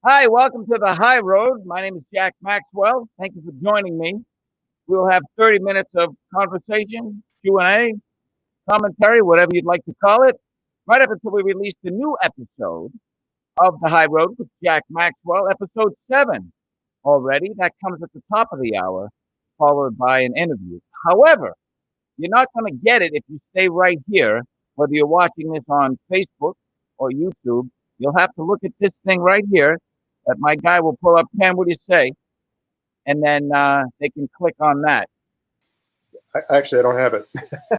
Hi, welcome to the High Road. My name is Jack Maxwell. Thank you for joining me. We'll have 30 minutes of conversation, Q&A, commentary, whatever you'd like to call it, right up until we release the new episode of the High Road with Jack Maxwell, episode 7 already. That comes at the top of the hour, followed by an interview. However, you're not going to get it if you stay right here, whether you're watching this on Facebook or YouTube. You'll have to look at this thing right here that my guy will pull up. Ken, what do you say? And then they can click on that. Actually, I don't have it.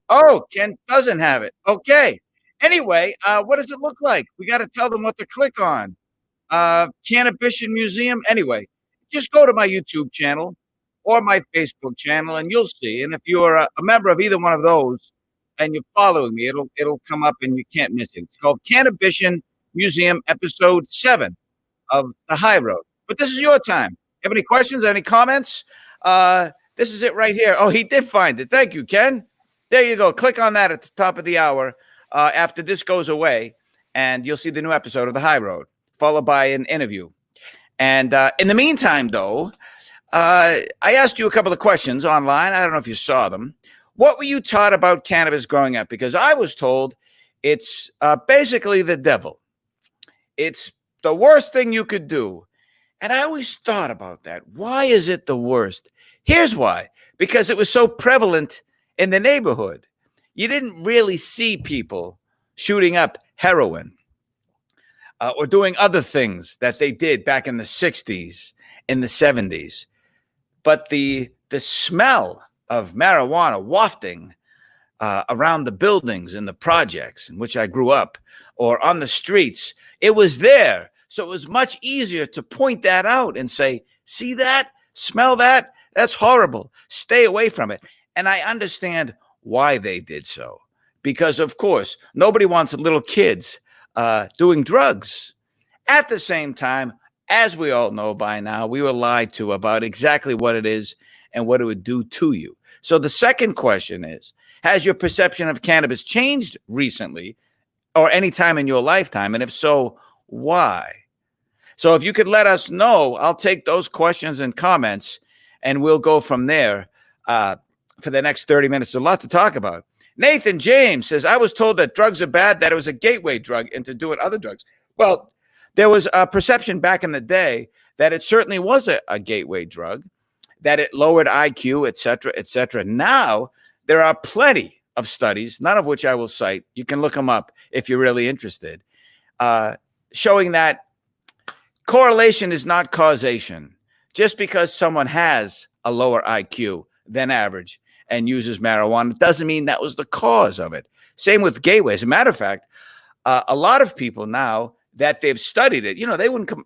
Oh, Ken doesn't have it. Okay. Anyway, what does it look like? We got to tell them what to click on. Cannabis Museum. Anyway, just go to my YouTube channel or my Facebook channel, and you'll see. And if you're a member of either one of those and you're following me, it'll come up and you can't miss it. It's called Cannabis Museum, episode 7 of the High Road. But this is your time. Have any questions? Any comments? This is it right here. Oh, he did find it. Thank you, Ken. There you go. Click on that at the top of the hour after this goes away, and you'll see the new episode of the High Road, followed by an interview. And in the meantime, though, I asked you a couple of questions online. I don't know if you saw them. What were you taught about cannabis growing up? Because I was told it's basically the devil. It's the worst thing you could do. And I always thought about that. Why is it the worst? Here's why. Because it was so prevalent in the neighborhood. You didn't really see people shooting up heroin or doing other things that they did back in the 60s, in the 70s. But the smell of marijuana wafting around the buildings in the projects in which I grew up or on the streets, it was there. So it was much easier to point that out and say, see that? Smell that? That's horrible. Stay away from it. And I understand why they did so. Because, of course, nobody wants little kids doing drugs. At the same time, as we all know by now, we were lied to about exactly what it is and what it would do to you. So the second question is, has your perception of cannabis changed recently or any time in your lifetime? And if so, why? So if you could let us know, I'll take those questions and comments, and we'll go from there for the next 30 minutes. There's a lot to talk about. Nathan James says, I was told that drugs are bad, that it was a gateway drug into doing other drugs. Well, there was a perception back in the day that it certainly was a gateway drug, that it lowered IQ, et cetera, et cetera. Now, there are plenty of studies, none of which I will cite. You can look them up if you're really interested, showing that correlation is not causation. Just because someone has a lower IQ than average and uses marijuana doesn't mean that was the cause of it. Same with gateway. As a matter of fact, a lot of people now that they've studied it, they wouldn't come.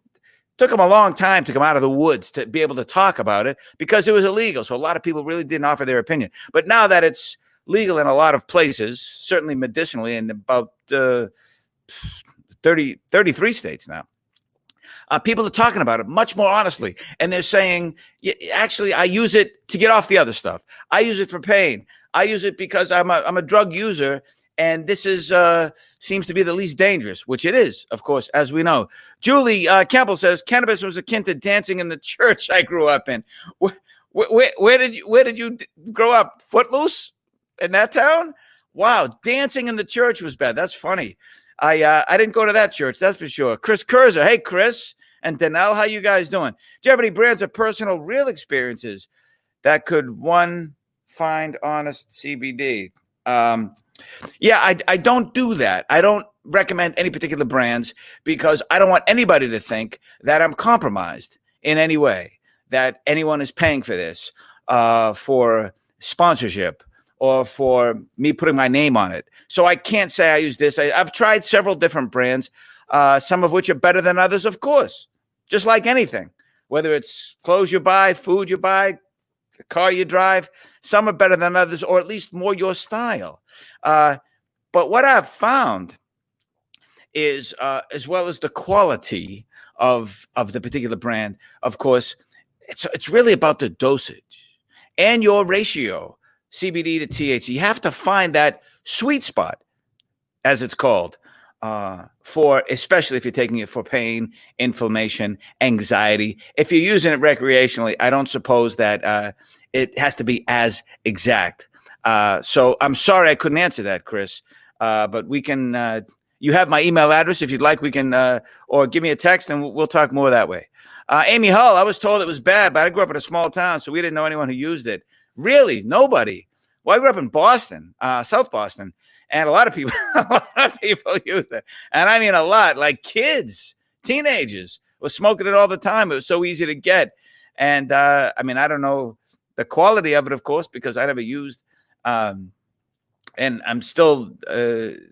Took them a long time to come out of the woods to be able to talk about it because it was illegal. So a lot of people really didn't offer their opinion. But now that it's legal in a lot of places, certainly medicinally in about 33 states now, people are talking about it much more honestly. And they're saying, actually, I use it to get off the other stuff. I use it for pain. I use it because I'm a drug user. And this is seems to be the least dangerous, which it is, of course, as we know. Julie Campbell says, cannabis was akin to dancing in the church I grew up in. Where did you grow up? Footloose in that town? Wow, dancing in the church was bad. That's funny. I didn't go to that church, that's for sure. Chris Kurzer, hey, Chris and Danelle, how you guys doing? Do you have any brands of personal, real experiences that could, one, find honest CBD? Yeah, I don't do that. I don't recommend any particular brands because I don't want anybody to think that I'm compromised in any way, that anyone is paying for this for sponsorship or for me putting my name on it. So I can't say I use this. I've tried several different brands, some of which are better than others, of course, just like anything, whether it's clothes you buy, food you buy, the car you drive. Some are better than others, or at least more your style. But what I've found is, as well as the quality of the particular brand, of course, it's really about the dosage and your ratio, CBD to THC. You have to find that sweet spot, as it's called, for, especially if you're taking it for pain, inflammation, anxiety. If you're using it recreationally, I don't suppose that it has to be as exact. So I'm sorry I couldn't answer that, Chris. But we can. You have my email address if you'd like. We can, or give me a text, and we'll talk more that way. Amy Hull, I was told it was bad, but I grew up in a small town, so we didn't know anyone who used it. Really, nobody. Well, I grew up in Boston, South Boston, and a lot of people, a lot of people use it, and I mean a lot. Like kids, teenagers were smoking it all the time. It was so easy to get, and I mean, I don't know the quality of it, of course, because I never used. And I'm still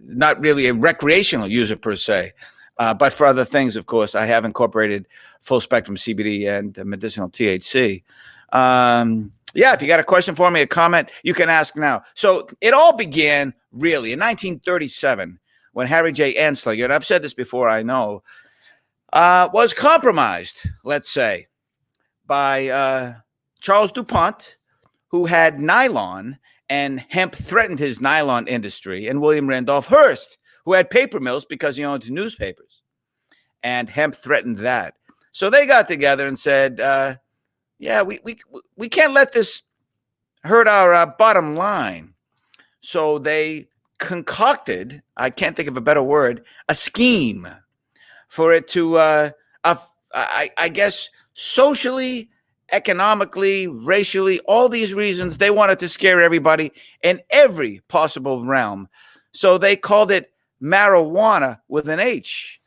not really a recreational user per se, but for other things, of course, I have incorporated full spectrum CBD and medicinal THC. Yeah, if you got a question for me, a comment, you can ask now. So it all began really in 1937 when Harry J. Anslinger, and I've said this before, I know, was compromised, let's say, by Charles DuPont, who had nylon, and hemp threatened his nylon industry, and William Randolph Hearst, who had paper mills because he owned newspapers, and hemp threatened that. So they got together and said, yeah, we can't let this hurt our bottom line. So they concocted, I can't think of a better word, a scheme for it to, I guess, socially, economically, racially, all these reasons, they wanted to scare everybody in every possible realm. So they called it marijuana with an H.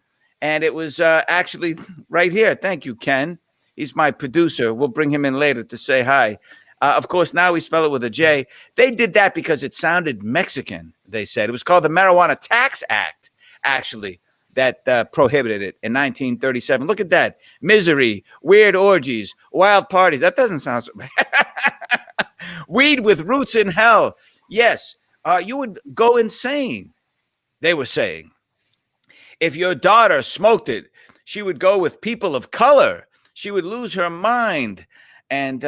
And it was actually right here. Thank you, Ken. He's my producer. We'll bring him in later to say hi. Of course, now we spell it with a J. They did that because it sounded Mexican, they said. It was called the Marijuana Tax Act, actually, that prohibited it in 1937. Look at that. Misery, weird orgies, wild parties. That doesn't sound so bad. Weed with roots in hell. Yes, you would go insane, they were saying. If your daughter smoked it, she would go with people of color. She would lose her mind. And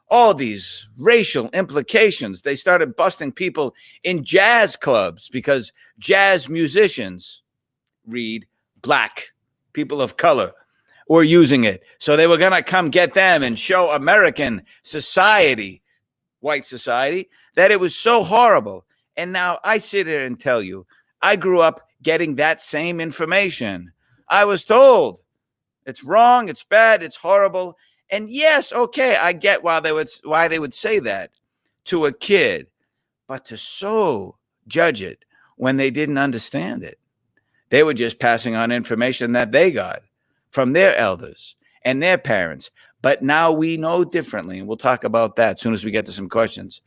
all these racial implications. They started busting people in jazz clubs because jazz musicians, read, black people of color, were using it. So they were going to come get them and show American society, white society, that it was so horrible. And now I sit here and tell you, I grew up getting that same information. I was told it's wrong, it's bad, it's horrible. And yes, okay, I get why they would say that to a kid, but to so judge it when they didn't understand it. They were just passing on information that they got from their elders and their parents. But now we know differently, and we'll talk about that as soon as we get to some questions.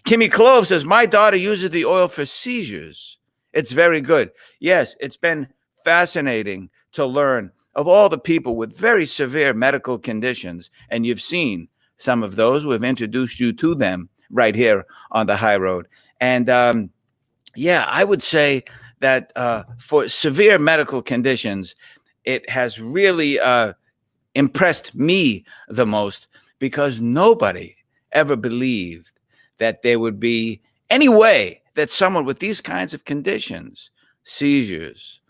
Kimmy Clove says, my daughter uses the oil for seizures. It's very good. Yes, it's been fascinating to learn of all the people with very severe medical conditions, and you've seen some of those. We've introduced you to them right here on the high road. And yeah, I would say that for severe medical conditions, it has really impressed me the most, because nobody ever believed that there would be any way that someone with these kinds of conditions, seizures,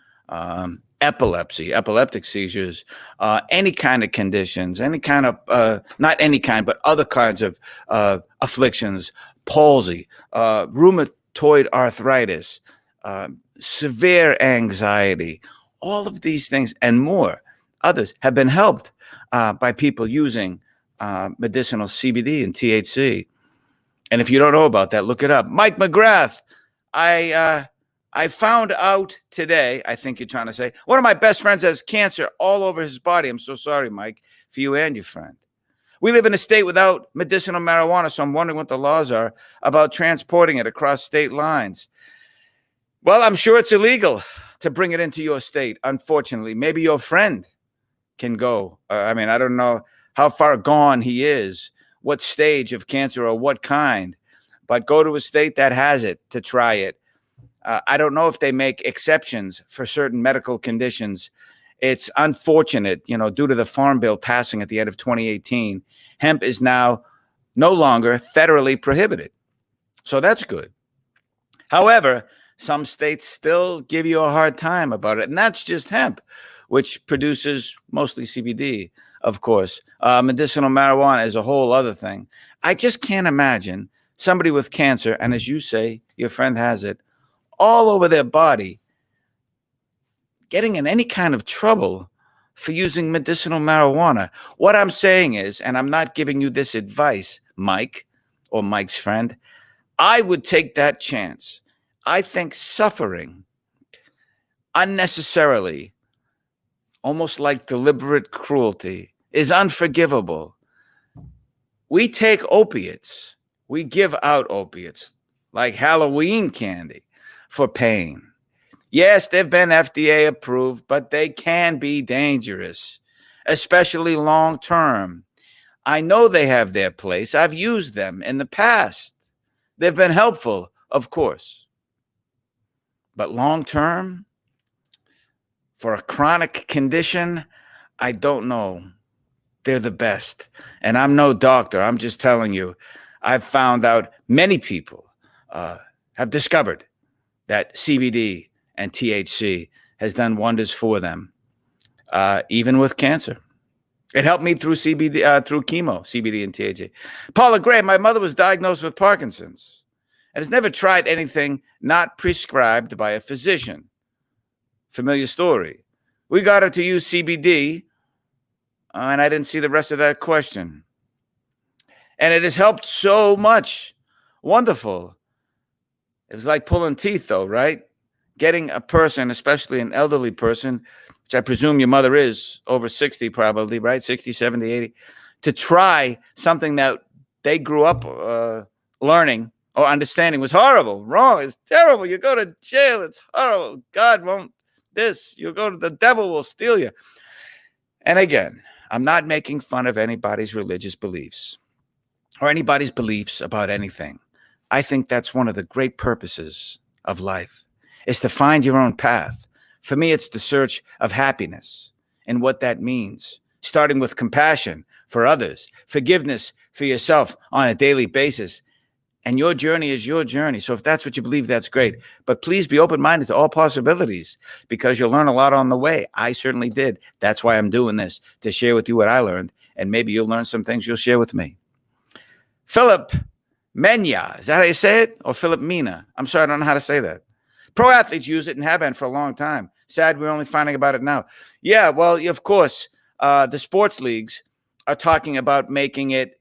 epilepsy, epileptic seizures, any kind of conditions, any kind of, not any kind, but other kinds of afflictions, palsy, rheumatoid arthritis, severe anxiety, all of these things and more, others have been helped by people using medicinal CBD and THC. And if you don't know about that, look it up. Mike McGrath, I found out today, I think you're trying to say, one of my best friends has cancer all over his body. I'm so sorry, Mike, for you and your friend. We live in a state without medicinal marijuana, so I'm wondering what the laws are about transporting it across state lines. Well, I'm sure it's illegal to bring it into your state, unfortunately. Maybe your friend can go. I mean, I don't know how far gone he is, what stage of cancer or what kind, but go to a state that has it to try it. I don't know if they make exceptions for certain medical conditions. It's unfortunate, you know, due to the Farm Bill passing at the end of 2018, hemp is now no longer federally prohibited. So that's good. However, Some states still give you a hard time about it. And that's just hemp, which produces mostly CBD, of course. Medicinal marijuana is a whole other thing. I just can't imagine somebody with cancer, and as you say, your friend has it, all over their body, getting in any kind of trouble for using medicinal marijuana. What I'm saying is, and I'm not giving you this advice, Mike or Mike's friend, I would take that chance. I think suffering unnecessarily, almost like deliberate cruelty, is unforgivable. We take opiates, we give out opiates like Halloween candy for pain. Yes, they've been FDA approved, but they can be dangerous, especially long term. I know they have their place. I've used them in the past. They've been helpful, of course. But long term, for a chronic condition, I don't know. They're the best. And I'm no doctor. I'm just telling you, I've found out many people have discovered that CBD and THC has done wonders for them, even with cancer. It helped me through CBD, through chemo, CBD and THC. Paula Gray, my mother was diagnosed with Parkinson's and has never tried anything not prescribed by a physician. Familiar story. We got her to use CBD, and I didn't see the rest of that question. And it has helped so much. Wonderful. It's like pulling teeth, though, right? Getting a person, especially an elderly person, which I presume your mother is, over 60 probably, right? 60, 70, 80, to try something that they grew up learning or understanding was horrible, wrong, it's terrible. You go to jail, it's horrible. God won't this. You'll go to the devil will steal you. And again, I'm not making fun of anybody's religious beliefs or anybody's beliefs about anything. I think that's one of the great purposes of life, is to find your own path. For me, it's the search of happiness and what that means, starting with compassion for others, forgiveness for yourself on a daily basis. And your journey is your journey. So if that's what you believe, that's great. But please be open-minded to all possibilities, because you'll learn a lot on the way. I certainly did. That's why I'm doing this, to share with you what I learned. And maybe you'll learn some things you'll share with me. Philip Mena, is that how you say it? Or Philip Mina? I'm sorry, I don't know how to say that. Pro athletes use it and have been for a long time. Sad we're only finding about it now. Yeah, well, of course, the sports leagues are talking about making it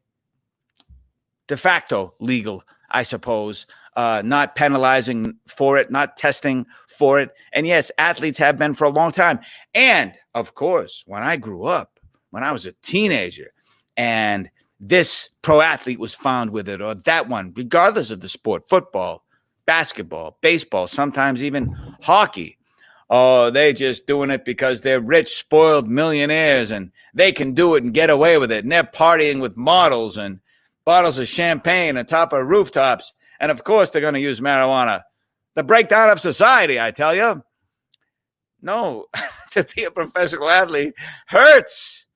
de facto legal, I suppose, not penalizing for it, not testing for it. And yes, athletes have been for a long time. And of course, when I grew up, when I was a teenager, and this pro athlete was found with it, or that one, regardless of the sport, football, basketball, baseball, sometimes even hockey. Oh, they just doing it because they're rich, spoiled millionaires, and they can do it and get away with it. And they're partying with models and bottles of champagne on top of rooftops. And of course, they're going to use marijuana. The breakdown of society, I tell you. No, to be a professional athlete hurts.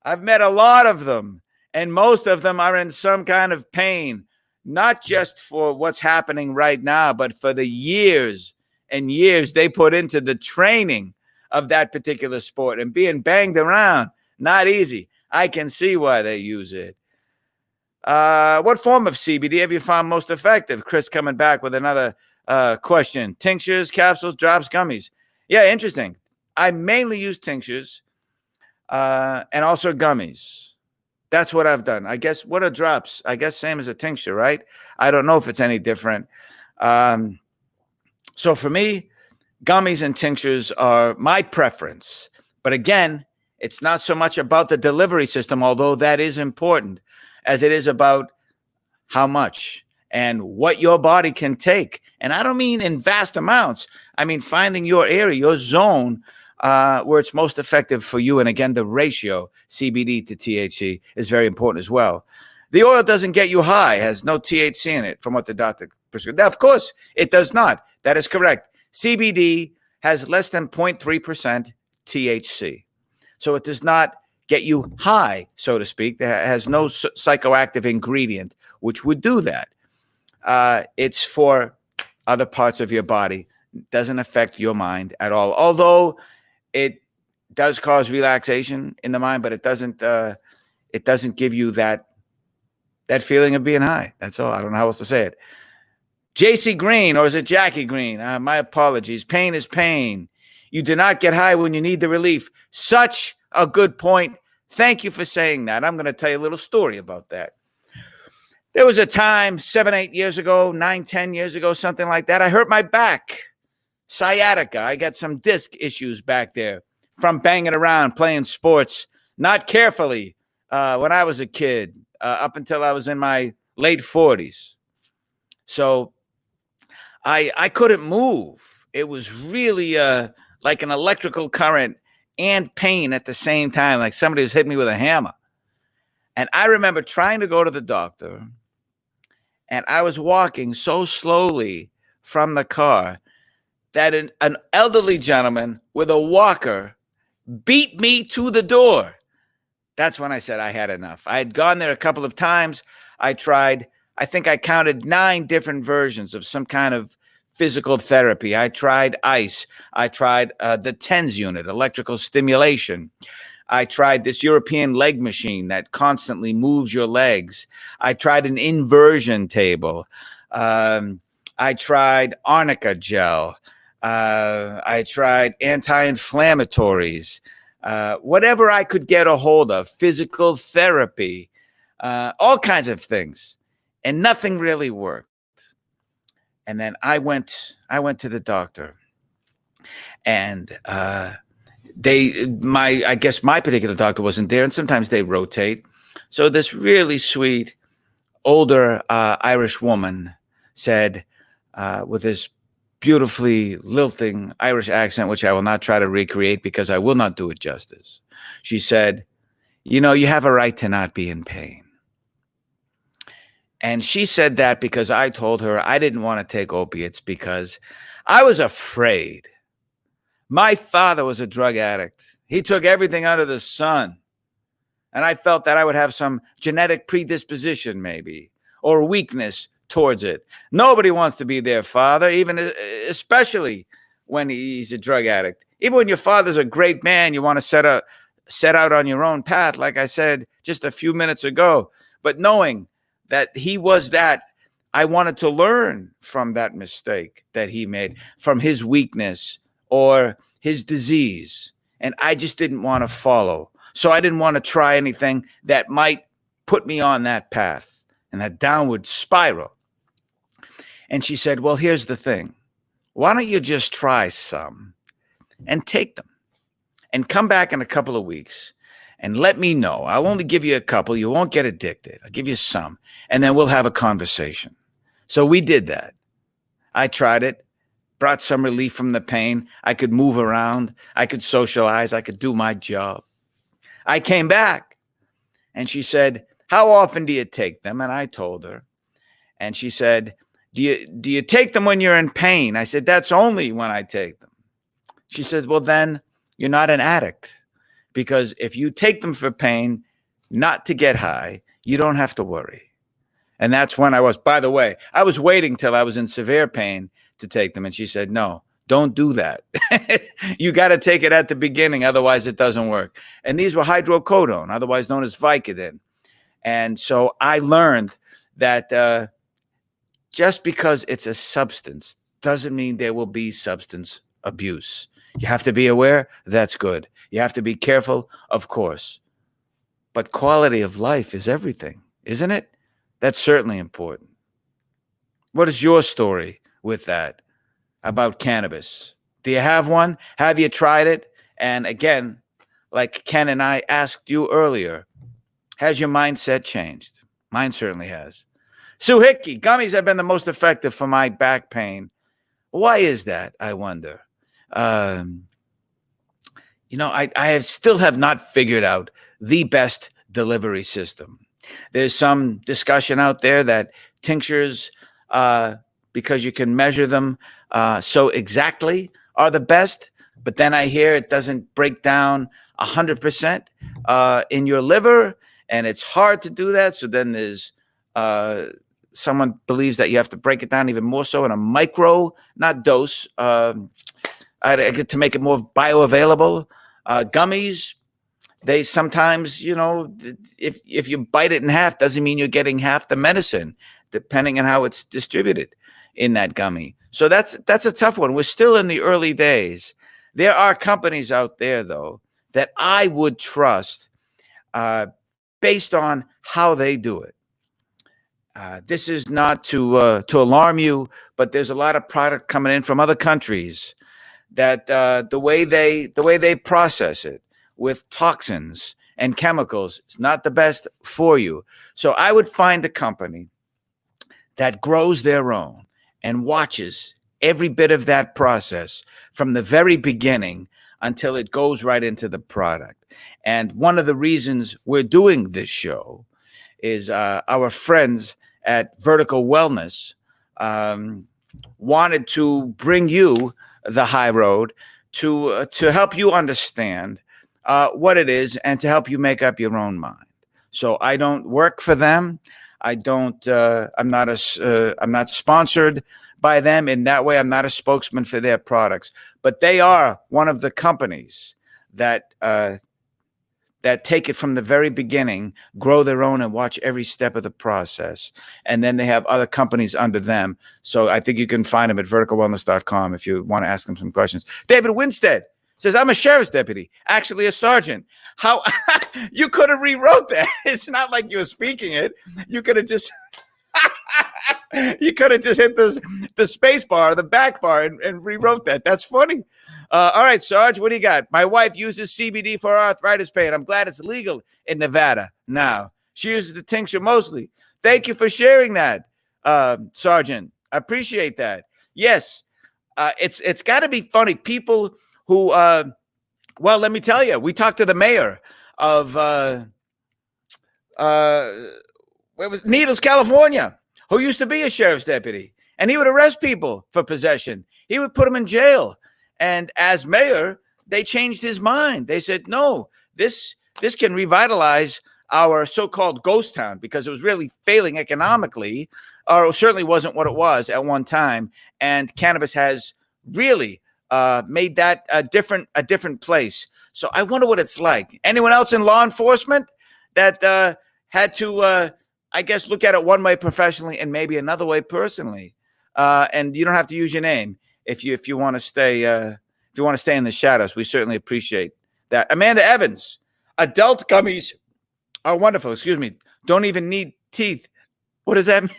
I've met a lot of them, and most of them are in some kind of pain, not just for what's happening right now, but for the years and years they put into the training of that particular sport and being banged around. Not easy. I can see why they use it. What form of CBD have you found most effective? Chris coming back with another question. Tinctures, capsules, drops, gummies. Yeah, interesting. I mainly use tinctures and also gummies. That's what I've done. I guess what are drops? I guess same as a tincture, right? I don't know if it's any different. So for me, gummies and tinctures are my preference. But again, it's not so much about the delivery system, although that is important, as it is about how much and what your body can take. And I don't mean in vast amounts. I mean finding your area, your zone, where it's most effective for you. And again, the ratio CBD to THC is very important as well. The oil doesn't get you high, has no THC in it, from what the doctor prescribed. Of course, it does not. That is correct. CBD has less than 0.3% THC. So it does not get you high, so to speak. It has no psychoactive ingredient, which would do that. It's for other parts of your body. It doesn't affect your mind at all. Although it does cause relaxation in the mind, but it doesn't give you that feeling of being high. That's all. I don't know how else to say it. JC Green, or is it Jackie Green? My apologies. Pain is pain. You do not get high when you need the relief. Such a good point. Thank you for saying that. I'm going to tell you a little story about that. There was a time 7, 8 years ago, 9, 10 years ago, something like that. I hurt my back. Sciatica. I got some disc issues back there from banging around, playing sports, not carefully when I was a kid, up until I was in my late 40s. So I couldn't move. It was really like an electrical current and pain at the same time, like somebody was hitting me with a hammer. And I remember trying to go to the doctor, and I was walking so slowly from the car that an elderly gentleman with a walker beat me to the door. That's when I said I had enough. I had gone there a couple of times. I think I counted 9 different versions of some kind of physical therapy. I tried ice. I tried the TENS unit, electrical stimulation. I tried this European leg machine that constantly moves your legs. I tried an inversion table. I tried arnica gel. I tried anti-inflammatories. Whatever I could get a hold of, physical therapy, all kinds of things. And nothing really worked. And then I went to the doctor, and I guess my particular doctor wasn't there, and sometimes they rotate. So this really sweet, older Irish woman said, with this beautifully lilting Irish accent, which I will not try to recreate because I will not do it justice. She said, you have a right to not be in pain. And she said that because I told her I didn't want to take opiates because I was afraid. My father was a drug addict. He took everything under the sun. And I felt that I would have some genetic predisposition maybe, or weakness towards it. Nobody wants to be their father, especially when he's a drug addict. Even when your father's a great man, you want to set out on your own path, like I said just a few minutes ago. But knowing that he was that, I wanted to learn from that mistake that he made, from his weakness or his disease. And I just didn't want to follow. So I didn't want to try anything that might put me on that path and that downward spiral. And she said, well, here's the thing. Why don't you just try some and take them and come back in a couple of weeks and let me know. I'll only give you a couple. You won't get addicted. I'll give you some, and then we'll have a conversation. So we did that. I tried it, brought some relief from the pain. I could move around. I could socialize. I could do my job. I came back, and she said, how often do you take them? And I told her, and she said, do you take them when you're in pain? I said, that's only when I take them. She said, well, then you're not an addict. Because if you take them for pain, not to get high, you don't have to worry. And that's when by the way, I was waiting till I was in severe pain to take them. And she said, no, don't do that. You got to take it at the beginning. Otherwise, it doesn't work. And these were hydrocodone, otherwise known as Vicodin. And so I learned that just because it's a substance doesn't mean there will be substance abuse. You have to be aware. That's good. You have to be careful, of course. But quality of life is everything, isn't it? That's certainly important. What is your story with that about cannabis? Do you have one? Have you tried it? And again, like Ken and I asked you earlier, has your mindset changed? Mine certainly has. Sue Hickey, gummies have been the most effective for my back pain. Why is that, I wonder? I still have not figured out the best delivery system. There's some discussion out there that tinctures, because you can measure them so exactly, are the best. But then I hear it doesn't break down 100% in your liver, and it's hard to do that. So then there's someone believes that you have to break it down even more so in a micro, not dose, I get to make it more bioavailable. Gummies, they sometimes, if you bite it in half, doesn't mean you're getting half the medicine, depending on how it's distributed in that gummy. So that's a tough one. We're still in the early days. There are companies out there, though, that I would trust based on how they do it. This is not to alarm you, but there's a lot of product coming in from other countries that the way they process it with toxins and chemicals, it's not the best for you. So I would find a company that grows their own and watches every bit of that process from the very beginning until it goes right into the product. And one of the reasons we're doing this show is our friends at Vertical Wellness wanted to bring you the high road to help you understand what it is and to help you make up your own mind. So I don't work for them. I'm not sponsored by them in that way. I'm not a spokesman for their products, but they are one of the companies that take it from the very beginning, grow their own, and watch every step of the process. And then they have other companies under them. So I think you can find them at verticalwellness.com if you want to ask them some questions. David Winstead says, I'm a sheriff's deputy, actually a sergeant. How you could have rewrote that. It's not like you were speaking it. You could have just hit the space bar, the back bar, and rewrote that. That's funny. All right, Sarge, what do you got? My wife uses CBD for arthritis pain. I'm glad it's legal in Nevada now. She uses the tincture mostly. Thank you for sharing that, Sergeant. I appreciate that. Yes, it's got to be funny. People who, well, let me tell you, we talked to the mayor of where was Needles, California, who used to be a sheriff's deputy, and he would arrest people for possession. He would put them in jail. And as mayor, they changed his mind. They said, no, this can revitalize our so-called ghost town, because it was really failing economically, or it certainly wasn't what it was at one time. And cannabis has really made that a different place. So I wonder what it's like. Anyone else in law enforcement that had to, I guess, look at it one way professionally and maybe another way personally? And you don't have to use your name if you want to stay in the shadows. We certainly appreciate that. Amanda Evans, adult gummies are wonderful. Excuse me. Don't even need teeth. What does that mean?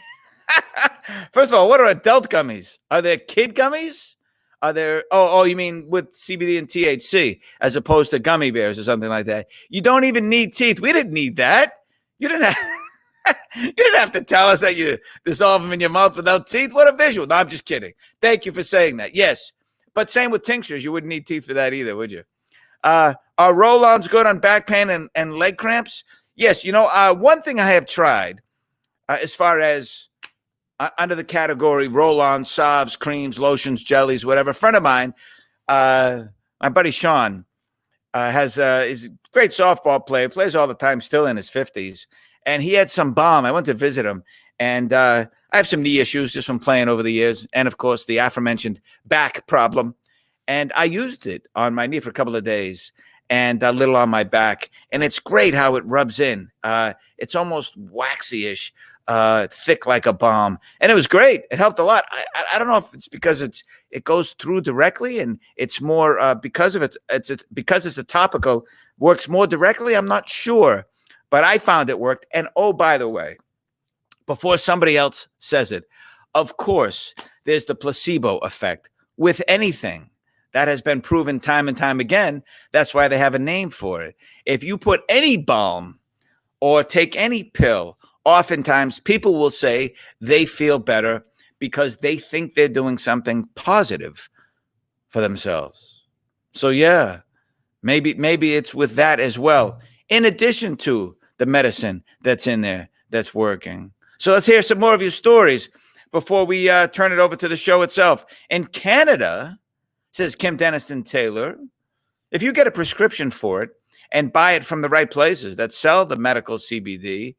First of all, what are adult gummies? Are there kid gummies? Are there? Oh, you mean with CBD and THC as opposed to gummy bears or something like that? You don't even need teeth. We didn't need that. You didn't have. You didn't have to tell us that you dissolve them in your mouth without teeth. What a visual. No, I'm just kidding. Thank you for saying that. Yes. But same with tinctures. You wouldn't need teeth for that either, would you? Are roll-ons good on back pain and leg cramps? Yes. One thing I have tried as far as under the category roll-ons, salves, creams, lotions, jellies, whatever. A friend of mine, my buddy Sean, is a great softball player, plays all the time, still in his 50s. And he had some balm. I went to visit him, and I have some knee issues just from playing over the years. And, of course, the aforementioned back problem. And I used it on my knee for a couple of days and a little on my back. And it's great how it rubs in. It's almost waxy-ish, thick like a balm. And it was great. It helped a lot. I don't know if it's because it goes through directly and it's more because of because it's a topical, works more directly. I'm not sure. But I found it worked. And oh, by the way, before somebody else says it, of course, there's the placebo effect with anything. That has been proven time and time again. That's why they have a name for it. If you put any balm or take any pill, oftentimes people will say they feel better because they think they're doing something positive for themselves. So, yeah, maybe it's with that as well, in addition to the medicine that's in there that's working. So let's hear some more of your stories before we turn it over to the show itself. In Canada, says Kim Deniston Taylor, if you get a prescription for it and buy it from the right places that sell the medical CBD,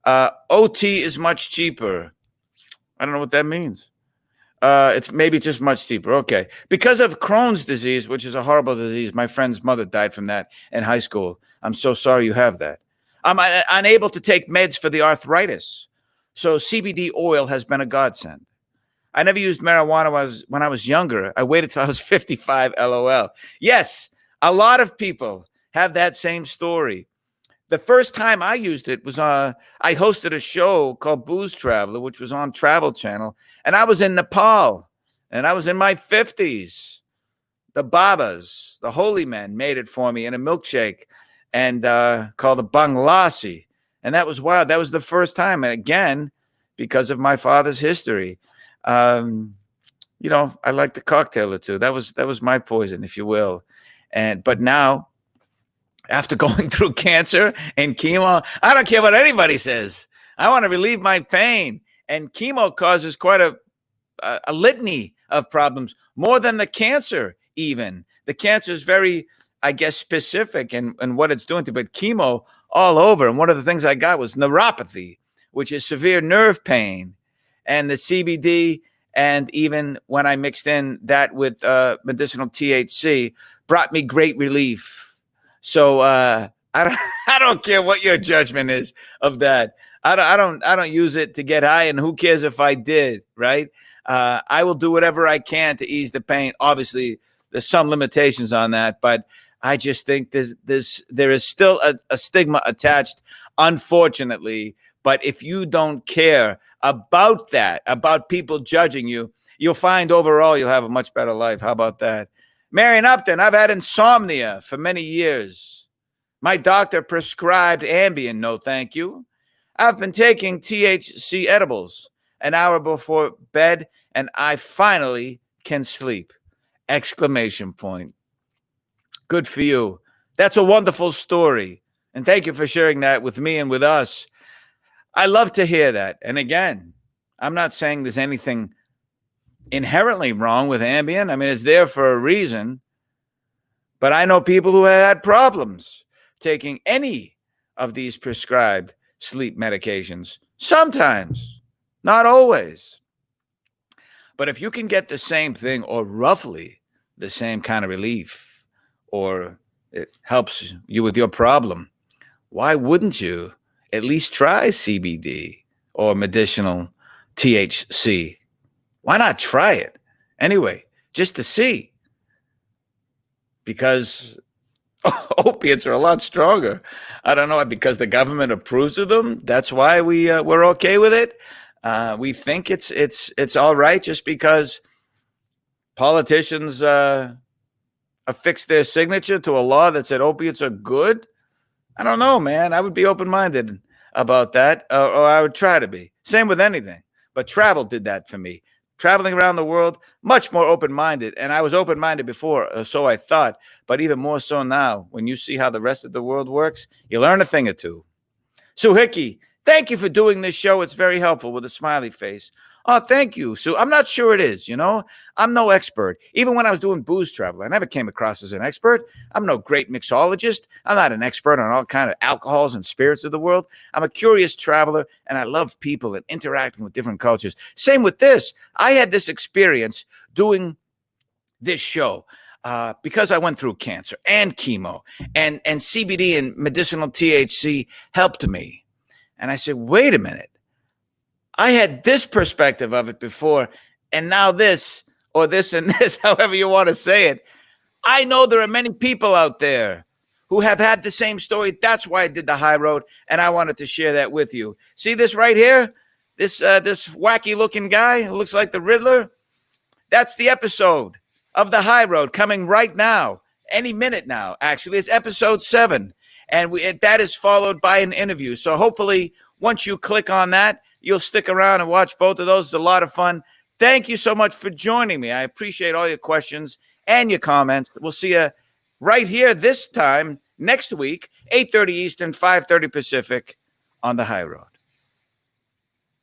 OT is much cheaper. I don't know what that means. It's maybe just much deeper. Okay. Because of Crohn's disease, which is a horrible disease, my friend's mother died from that in high school. I'm so sorry you have that. I'm unable to take meds for the arthritis. So CBD oil has been a godsend. I never used marijuana when I was younger. I waited till I was 55, LOL. Yes, a lot of people have that same story. The first time I used it was I hosted a show called Booze Traveler, which was on Travel Channel, and I was in Nepal, and I was in my 50s. The Babas, the holy men, made it for me in a milkshake, and called the Banglasi, and that was wild. That was the first time, and again, because of my father's history, I liked the cocktail or two. That was my poison, if you will, but now, after going through cancer and chemo, I don't care what anybody says. I want to relieve my pain. And chemo causes quite a litany of problems, more than the cancer even. The cancer is very, I guess, specific in what it's doing to, but chemo all over. And one of the things I got was neuropathy, which is severe nerve pain. And the CBD, and even when I mixed in that with medicinal THC, brought me great relief. So I don't care what your judgment is of that. I don't use it to get high, and who cares if I did, right? I will do whatever I can to ease the pain. Obviously, there's some limitations on that, but I just think there is still a stigma attached, unfortunately. But if you don't care about that, about people judging you, you'll find overall you'll have a much better life. How about that? Marion Upton, I've had insomnia for many years. My doctor prescribed Ambien, no thank you. I've been taking THC edibles an hour before bed, and I finally can sleep. Exclamation point. Good for you. That's a wonderful story. And thank you for sharing that with me and with us. I love to hear that. And again, I'm not saying there's anything inherently wrong with Ambien. I mean, it's there for a reason. But I know people who had problems taking any of these prescribed sleep medications. Sometimes, not always. But if you can get the same thing, or roughly the same kind of relief, or it helps you with your problem, why wouldn't you at least try CBD or medicinal THC? Why not try it? Anyway, just to see. Because opiates are a lot stronger. I don't know, because the government approves of them. That's why we're okay with it. We think it's all right just because politicians affixed their signature to a law that said opiates are good. I don't know, man. I would be open-minded about that, or I would try to be. Same with anything. But travel did that for me. Traveling around the world, much more open-minded. And I was open-minded before, so I thought, but even more so now. When you see how the rest of the world works, you learn a thing or two. Sue Hickey, thank you for doing this show. It's very helpful, with a smiley face. Oh, thank you, Sue. I'm not sure it is, I'm no expert. Even when I was doing Booze Travel, I never came across as an expert. I'm no great mixologist. I'm not an expert on all kind of alcohols and spirits of the world. I'm a curious traveler, and I love people and interacting with different cultures. Same with this. I had this experience doing this show because I went through cancer and chemo, and CBD and medicinal THC helped me. And I said, wait a minute. I had this perspective of it before, and now this, or this and this, however you want to say it. I know there are many people out there who have had the same story. That's why I did the high road, and I wanted to share that with you. See this right here? This wacky looking guy who looks like the Riddler? That's the episode of the high road coming right now, any minute now. Actually, it's episode 7, and that is followed by an interview. So hopefully, once you click on that, you'll stick around and watch both of those. It's a lot of fun. Thank you so much for joining me. I appreciate all your questions and your comments. We'll see you right here this time next week, 8:30 Eastern, 5:30 Pacific, on the high road.